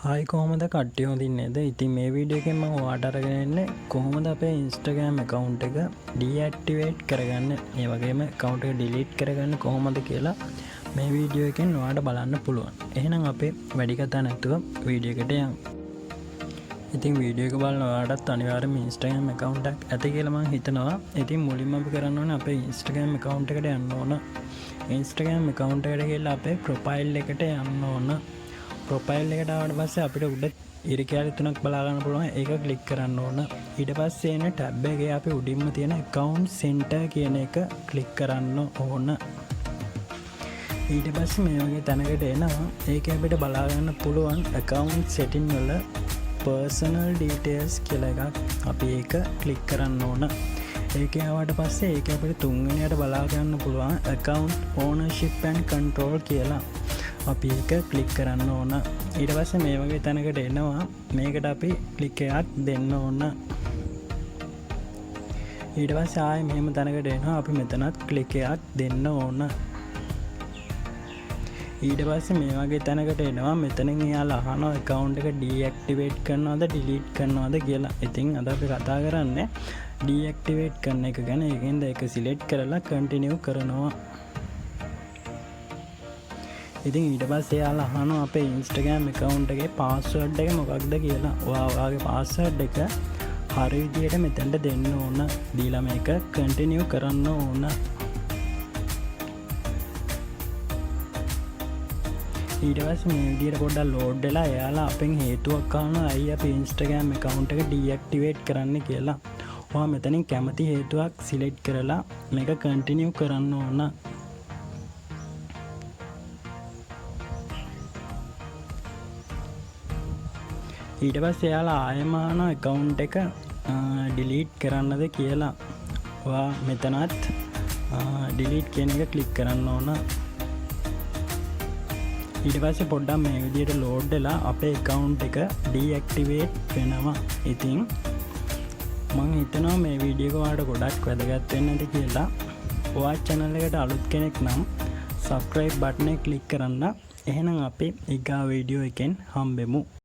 Hi කොහොමද කට්ටිය හොඳින්නේද? ඉතින් මේ වීඩියෝ එකෙන් මම ඔයාලට අරගෙන එන්නේ කොහොමද අපේ Instagram account එක deactivate කරගන්න, ඒ වගේම account එක delete කරගන්න කොහොමද කියලා මේ වීඩියෝ එකෙන් ඔයාලට බලන්න පුළුවන්. එහෙනම් අපේ වැඩි කතා නැතුව වීඩියෝ එකට යමු. ඉතින් වීඩියෝ එක බලන ඔයාලටත් අනිවාර්යයෙන්ම Instagram account එකක් ඇති කියලා මම හිතනවා. ඉතින් මුලින්ම අපි කරන්න ඕනේ අපේ Instagram account එකට යන්න ඕන. Instagram account එකට ගිහලා අපේ profile එකට යන්න ඕන. ප්‍රොෆයිල් එකට ආවට පස්සේ අපිට උඩ ඉර කැලි තුනක් බලා ගන්න පුළුවන්. ඒක ක්ලික් කරන්න ඕන. ඊට පස්සේ එන ටැබ් එකේ අපි උඩින්ම තියෙන account center කියන එක ක්ලික් කරන්න ඕන. ඊට පස්සේ මේ වගේ තැනකට එනවා. ඒක අපිට බලා ගන්න පුළුවන් account setting වල personal details කියලා එකක්. අපි ඒක ක්ලික් කරන්න ඕන. ඒක ආවට පස්සේ ඒක අපිට තුන්වෙනියට බලා ගන්න පුළුවන් account ownership and control කියලා. අපි ඒක ක්ලික් කරන්න ඕන. ඊට පස්සේ මේ වගේ තැනකට එනවා. මේකට අපි ක්ලික් එකක් දෙන්න ඕන. ඊට පස්සේ ආයෙ මෙහෙම තැනකට එනවා. අපි මෙතනත් ක්ලික් එකක් දෙන්න ඕන. ඊට පස්සේ මේ වගේ තැනකට එනවා. මෙතනින් එයාලා අහනවා account එක deactivate කරනවද delete කරනවද කියලා. ඉතින් අද අපි කතා කරන්නේ deactivate කරන එක ගැන. ඒකෙන්ද ඒක select කරලා continue කරනවා. ඉතින් ඊට පස්සේ යාලා අහනවා අපේ Instagram account එකේ password එක මොකක්ද කියලා. ඔයාගේ password එක හරි විදියට මෙතනට දෙන්න ඕන. දීලා මේක continue කරන්න ඕන. ඊට පස්සේ මේ විදියට පොඩ්ඩක් load වෙලා එයාලා අපෙන් හේතුවක් අහනවා අයිය අපේ Instagram account එක deactivate කරන්න කියලා. ඔයා මෙතනින් කැමති හේතුවක් select කරලා මේක continue කරන්න ඕන. ඊට පස්සේ එයාලා ආයෙම අහනවා account එක delete කරන්නද කියලා. ඔයා මෙතනත් delete කියන එක ක්ලික් කරන්න ඕන. ඊට පස්සේ පොඩ්ඩක් මේ විදියට load වෙලා අපේ account එක deactivate වෙනවා. ඉතින් මම හිතනවා මේ වීඩියෝ එක ඔයාලට ගොඩක් වැදගත් වෙන්න ඇති කියලා. ඔයා channel එකට අලුත් කෙනෙක් නම් subscribe button එක ක්ලික් කරන්න. එහෙනම් අපි ඊගා වීඩියෝ එකෙන් හම්බෙමු.